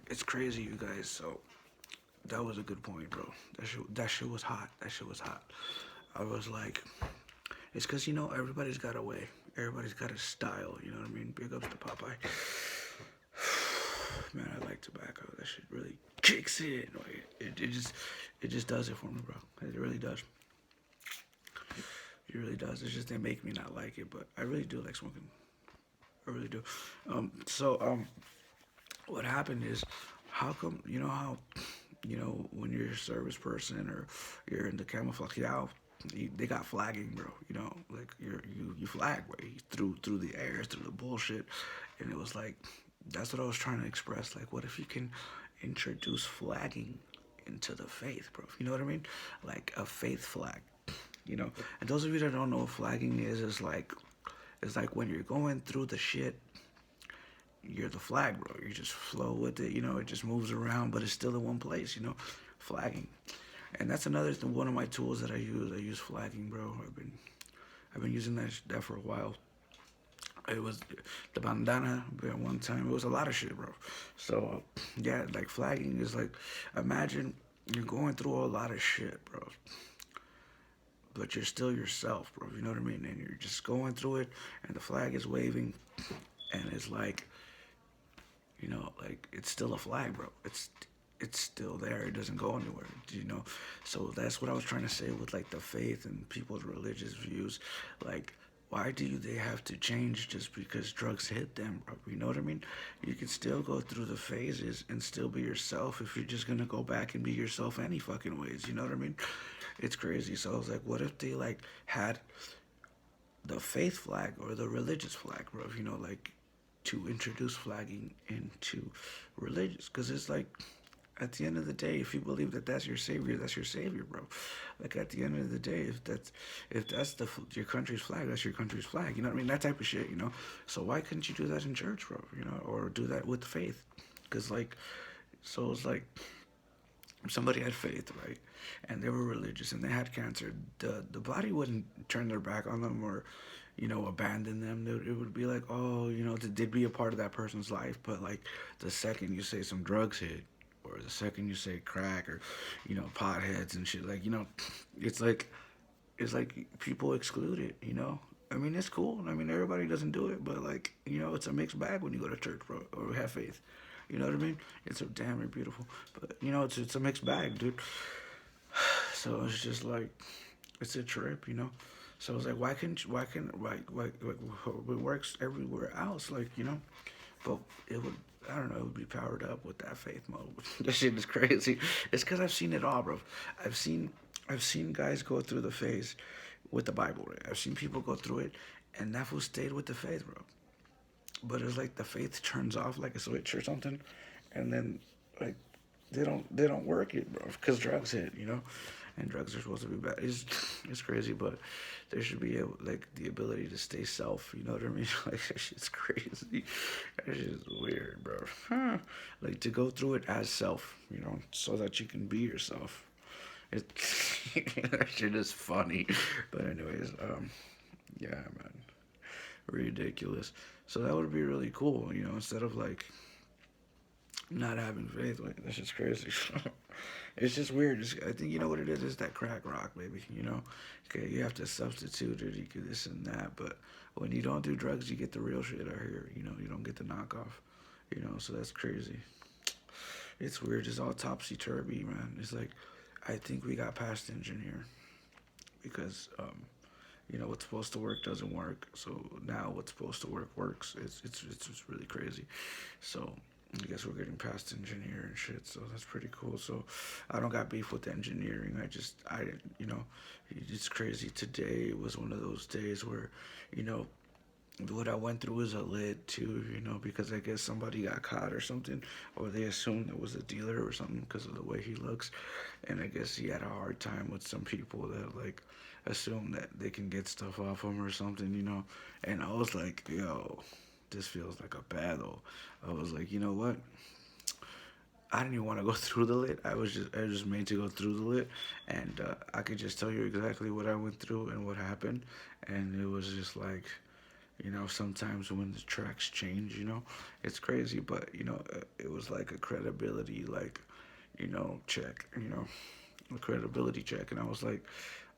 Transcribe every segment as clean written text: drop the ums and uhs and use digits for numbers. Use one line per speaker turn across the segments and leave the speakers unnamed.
it's crazy, you guys. So that was a good point, bro. That shit was hot. That shit was hot. I was like, it's because everybody's got a way. Everybody's got a style. You know what I mean? Big ups to Popeye. Man, I like tobacco. That shit really kicks in. Like, it just does it for me, bro. It really does. It really does. It's just they make me not like it, but I really do like smoking. I really do. So what happened is, how come how when you're a service person or you're in the camouflage out, they got flagging, bro. Like you flag way through the air, through the bullshit, and it was like that's what I was trying to express. Like, what if you can introduce flagging into the faith, bro? You know what I mean? Like a faith flag. And those of you that don't know what flagging is like it's like when you're going through the shit, you're the flag, bro. You just flow with it. It just moves around, but it's still in one place. Flagging, and that's another thing. One of my tools that I use. I use flagging, bro. I've been using that for a while. It was the bandana at one time. It was a lot of shit, bro. So yeah, like flagging is like, imagine you're going through a lot of shit, bro, but you're still yourself, bro. You know what I mean? And you're just going through it, and the flag is waving, and it's like it's still a flag, bro. It's still there. It doesn't go anywhere. So that's what I was trying to say with like the faith and people's religious views. Like, why do they have to change just because drugs hit them, bro? You know what I mean? You can still go through the phases and still be yourself if you're just gonna go back and be yourself any fucking ways. You know what I mean? It's crazy. So I was like, what if they like had the faith flag or the religious flag, bro? Like to introduce flagging into religious, because it's like at the end of the day, if you believe that that's your savior, bro. Like at the end of the day, if that's your country's flag, that's your country's flag. You know what I mean? That type of shit. So why couldn't you do that in church, bro? Or do that with faith? Because like, so it's like somebody had faith, right? And they were religious and they had cancer. The body wouldn't turn their back on them or abandon them. It would be like, oh, they'd be a part of that person's life. But like the second you say some drugs hit, or the second you say crack, or potheads and shit, like it's like people exclude it. I mean, it's cool. I mean, everybody doesn't do it, but like it's a mixed bag when you go to church, bro, or have faith. You know what I mean? It's a damn beautiful, but it's a mixed bag, dude. So it's just like it's a trip. So I was like, why can it works everywhere else, like. But it would, I don't know, it would be powered up with that faith mode. This shit is crazy. It's because I've seen it all, bro. I've seen I've seen guys go through the phase with the Bible. Right? I've seen people go through it, and that fool stayed with the faith, bro. But it's like the faith turns off like a switch or something, and then like they don't work it, bro, because drugs hit. And drugs are supposed to be bad. It's crazy, but there should be like the ability to stay self. You know what I mean? Like that shit's crazy. That shit's weird, bro. Huh. Like to go through it as self, so that you can be yourself. It that shit is funny, but anyways, yeah, man, ridiculous. So that would be really cool, instead of like not having faith. Like that's just crazy. It's just weird. I think you know what it is. It's that crack rock, baby. Okay, you have to substitute it. You get this and that, but when you don't do drugs, you get the real shit out here. You don't get the knockoff. So that's crazy. It's weird. It's all topsy turvy, man. It's like I think we got past engineer because what's supposed to work doesn't work. So now what's supposed to work works. It's really crazy. So I guess we're getting past engineer and shit, so that's pretty cool. So I don't got beef with engineering. I it's crazy. Today was one of those days where, you know, what I went through was a lid too, because I guess somebody got caught or something, or they assumed it was a dealer or something because of the way he looks, and I guess he had a hard time with some people that like assume that they can get stuff off him or something. And I was like, yo, this feels like a battle. I was like, you know what? I didn't even want to go through the lit. I was just made to go through the lit, and I could just tell you exactly what I went through and what happened, and it was just like You know, sometimes when the tracks change, it's crazy. But it was like a credibility, like check. A credibility check, and I was like,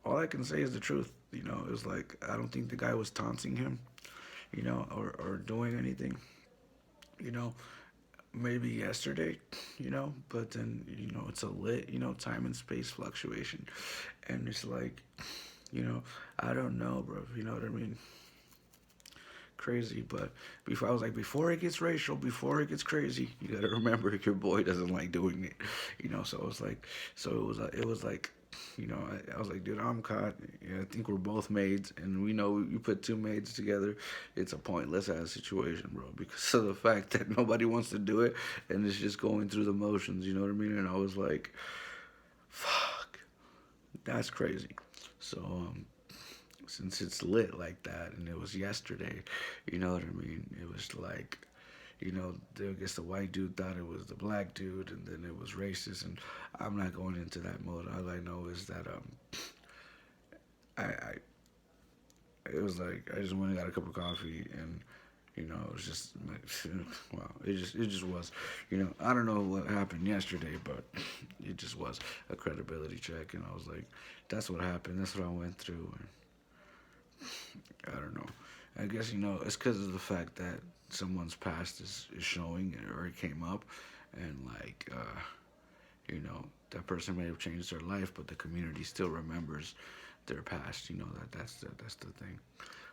all I can say is the truth. It was like I don't think the guy was taunting him, or doing anything. You know, maybe yesterday, but then it's a lit, time and space fluctuation, and it's like, you know, I don't know, bro. You know what I mean? Crazy, but before I was like, before it gets racial, before it gets crazy, you gotta remember your boy doesn't like doing it, So it was like, it was like, I was like, dude, I'm caught. I think we're both maids, and we know you put two maids together, it's a pointless ass situation, bro, because of the fact that nobody wants to do it, and it's just going through the motions. You know what I mean? And I was like, fuck, that's crazy. So since it's lit like that and it was yesterday, you know what I mean? It was like, I guess the white dude thought it was the black dude and then it was racist, and I'm not going into that mode. All I know is that I it was like I just went and got a cup of coffee, and it was just like, wow, it just was, I don't know what happened yesterday, but it just was a credibility check, and I was like, that's what happened, that's what I went through, and I don't know. I guess it's because of the fact that someone's past is showing or it came up, and like that person may have changed their life, but the community still remembers their past. That's the thing.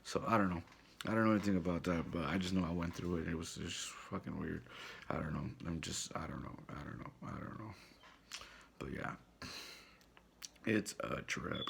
So I don't know. I don't know anything about that, but I just know I went through it. It was just fucking weird. I don't know. I don't know. I don't know. I don't know. But yeah, it's a trip.